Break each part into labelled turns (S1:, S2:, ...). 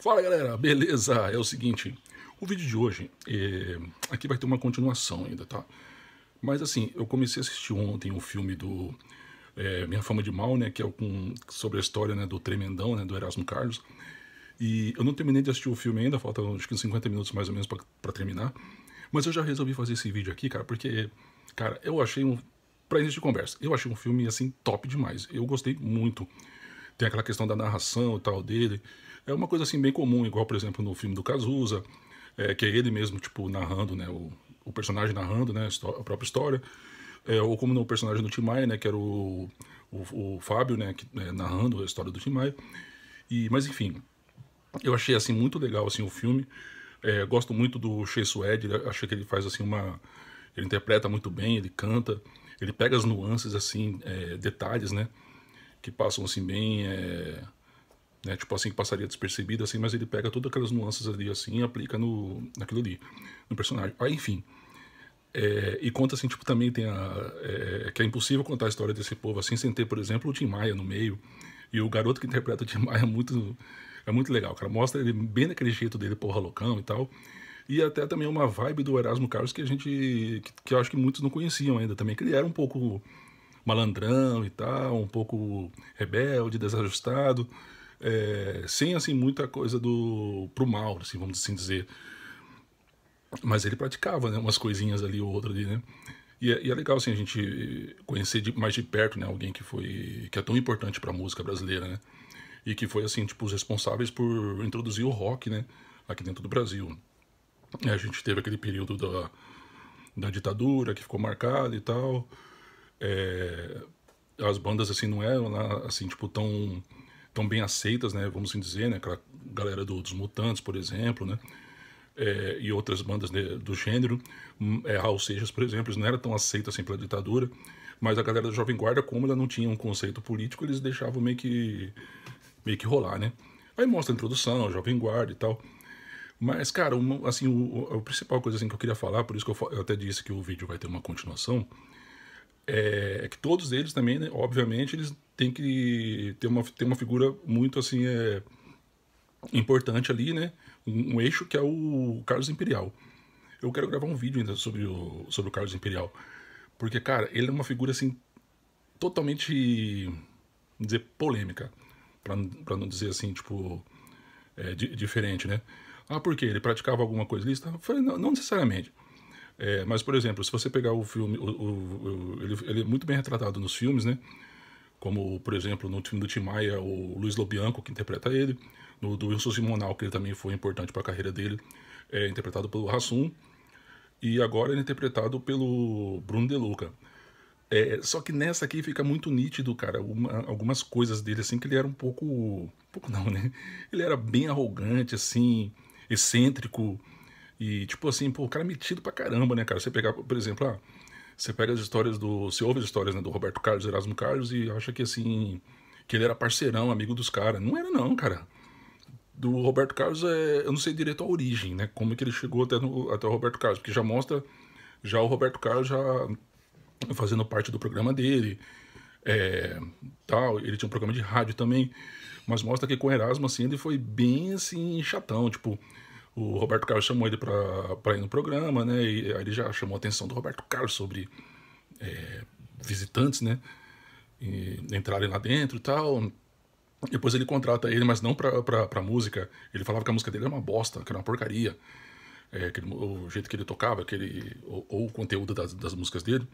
S1: Fala galera, beleza? É o seguinte, o vídeo de hoje, aqui vai ter uma continuação ainda, tá? Mas assim, eu comecei a assistir ontem um filme do Minha Fama de Mal, né? Que é sobre a história, né, do Tremendão, né? Do Erasmo Carlos. E eu não terminei de assistir o filme ainda, faltam acho que uns 50 minutos mais ou menos pra terminar. Mas eu já resolvi fazer esse vídeo aqui, cara, porque, cara, eu achei pra início de conversa, eu achei um filme, assim, top demais. Eu gostei muito. Tem aquela questão da narração e tal dele. É uma coisa assim bem comum, igual, por exemplo, no filme do Cazuza, que é ele mesmo, tipo, narrando, né? O personagem narrando, né? A própria história. Ou como no personagem do Tim Maia, né? Que era o Fábio, né? Narrando a história do Tim Maia. Mas enfim, eu achei assim muito legal assim o filme. Gosto muito do Shea Suede, achei que ele faz assim ele interpreta muito bem, ele canta, ele pega as nuances assim, detalhes, né? Que passam assim bem, né, tipo assim, que passaria despercebido assim, mas ele pega todas aquelas nuances ali assim e aplica naquilo ali, no personagem. Aí, enfim, e conta assim, tipo, também tem que é impossível contar a história desse povo assim sem ter, por exemplo, o Tim Maia no meio. E o garoto que interpreta o Tim Maia é muito legal, cara. Mostra ele bem daquele jeito dele, porra loucão e tal. E até também uma vibe do Erasmo Carlos que que eu acho que muitos não conheciam ainda também, que ele era um pouco malandrão e tal, um pouco rebelde, desajustado, sem assim muita coisa pro mal, assim, vamos assim dizer. Mas ele praticava, né, umas coisinhas ali ou outra ali, né? E é legal assim a gente conhecer mais de perto, né, alguém que é tão importante para a música brasileira, né? E que foi assim, tipo, os responsáveis por introduzir o rock, né, aqui dentro do Brasil. A gente teve aquele período da ditadura que ficou marcado e tal. É, as bandas assim não eram lá assim tipo tão bem aceitas, né, vamos assim dizer, né, aquela galera dos Mutantes, por exemplo, né, e outras bandas, né, do gênero, Raul Seixas, por exemplo, eles não eram tão aceitos assim pela ditadura, mas a galera da Jovem Guarda, como ela não tinha um conceito político, eles deixavam meio que rolar, né. Aí mostra a introdução, a Jovem Guarda e tal. Mas, cara, assim, a principal coisa assim, que eu queria falar, por isso que eu até disse que o vídeo vai ter uma continuação, é que todos eles também, né, obviamente, eles têm que ter uma figura muito assim importante ali, né? Um eixo que é o Carlos Imperial. Eu quero gravar um vídeo ainda sobre o Carlos Imperial. Porque, cara, ele é uma figura assim totalmente, vamos dizer, polêmica. Pra não dizer assim, tipo, diferente, né? Ah, por quê? Ele praticava alguma coisa lícita? Não, não necessariamente. Mas, por exemplo, se você pegar o filme, ele é muito bem retratado nos filmes, né? Como, por exemplo, no filme do Tim Maia, o Luiz Lobianco, que interpreta ele, no do Wilson Simonal, que ele também foi importante para a carreira dele, interpretado pelo Hassum, e agora ele é interpretado pelo Bruno De Luca. Só que nessa aqui fica muito nítido, cara, algumas coisas dele, assim, que ele era um pouco não, né? Ele era bem arrogante, assim, excêntrico, e tipo assim, pô, o cara é metido pra caramba, né, cara? Você pegar, por exemplo, você pega as histórias Você ouve as histórias, né, do Roberto Carlos, Erasmo Carlos, e acha que assim. Que ele era parceirão, amigo dos caras. Não era, não, cara. Do Roberto Carlos, eu não sei direito a origem, né? Como é que ele chegou até o Roberto Carlos, porque já mostra já o Roberto Carlos já fazendo parte do programa dele. Tal, ele tinha um programa de rádio também, mas mostra que com o Erasmo, assim, ele foi bem, assim, chatão, tipo, o Roberto Carlos chamou ele pra ir no programa, né, e aí ele já chamou a atenção do Roberto Carlos sobre visitantes, né, entrarem lá dentro e tal. Depois ele contrata ele, mas não pra música. Ele falava que a música dele era uma bosta, que era uma porcaria. O jeito que ele tocava, ou o conteúdo das músicas dele.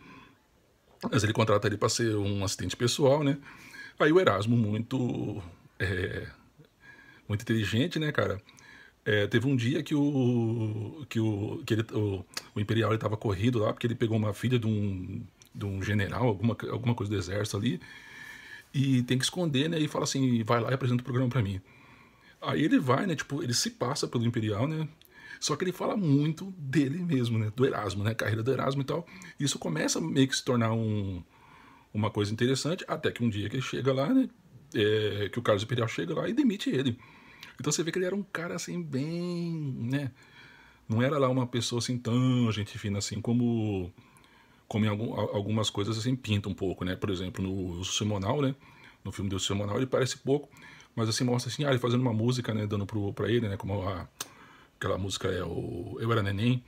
S1: Mas ele contrata ele pra ser um assistente pessoal, né? Aí o Erasmo, muito inteligente, né, cara? Teve um dia o Imperial ele tava corrido lá, porque ele pegou uma filha de um general, alguma coisa do exército ali, e tem que esconder, né? E fala assim, vai lá e apresenta o programa pra mim. Aí ele vai, né? Tipo, ele se passa pelo Imperial, né? Só que ele fala muito dele mesmo, né? Do Erasmo, né? Carreira do Erasmo e tal. Isso começa meio que se tornar uma coisa interessante, até que um dia que ele chega lá, né? Que o Carlos Imperial chega lá e demite ele. Então você vê que ele era um cara assim, bem, né? Não era lá uma pessoa assim tão gente fina assim como em algumas coisas assim pinta um pouco, né? Por exemplo, no Simonal, né? No filme do Simonal ele parece pouco, Mas assim, mostra assim, ele fazendo uma música, né, dando pra ele, né, como aquela música é o Eu Era Neném,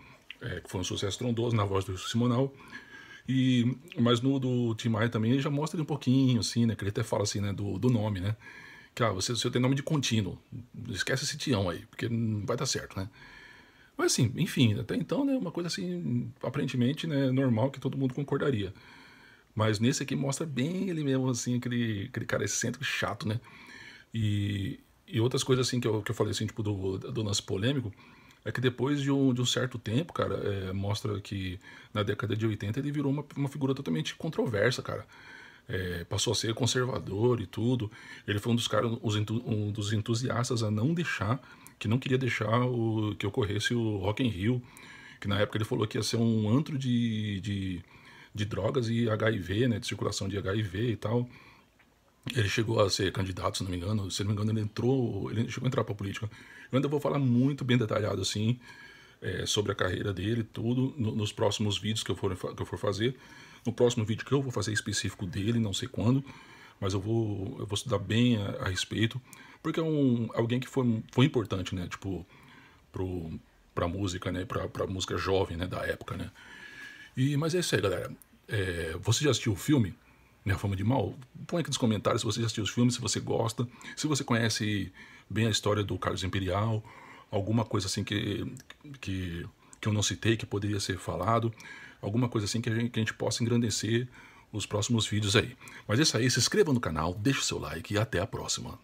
S1: que foi um sucesso estrondoso na voz do Simonal. Mas no do Tim Maia também ele já mostra um pouquinho, assim, né, que ele até fala assim, né, do nome, né, que você tem nome de contínuo, esquece esse Tião aí, porque não vai dar certo, né. Mas assim, enfim, até então, né, uma coisa assim, aparentemente, né, normal, que todo mundo concordaria. Mas nesse aqui mostra bem ele mesmo, assim, aquele cara excêntrico e chato, né? E outras coisas assim que eu falei, assim, tipo, do lance polêmico, é que depois de um certo tempo, cara, mostra que na década de 80 ele virou uma figura totalmente controversa, cara. Passou a ser conservador e tudo. Ele foi um dos caras, um dos entusiastas a não deixar, que não queria deixar que ocorresse o Rock in Rio, que na época ele falou que ia ser um antro de drogas e HIV, né, de circulação de HIV e tal. Ele chegou a ser candidato, se não me engano. Se não me engano, ele chegou a entrar para a política. Eu ainda vou falar muito bem detalhado assim sobre a carreira dele, tudo, nos próximos vídeos que eu for fazer. No próximo vídeo que eu vou fazer específico dele, não sei quando, mas eu vou estudar bem a respeito, porque é alguém que foi importante, né, tipo, pra música, né, pra música jovem, né, da época, né. Mas é isso aí, galera. Você já assistiu o filme Minha Fama de Mal? Põe aqui nos comentários se você já assistiu os filmes, se você gosta, se você conhece bem a história do Carlos Imperial, alguma coisa assim que, que eu não citei, que poderia ser falado, alguma coisa assim que a gente possa engrandecer os próximos vídeos aí. Mas é isso aí, se inscreva no canal, deixe o seu like e até a próxima.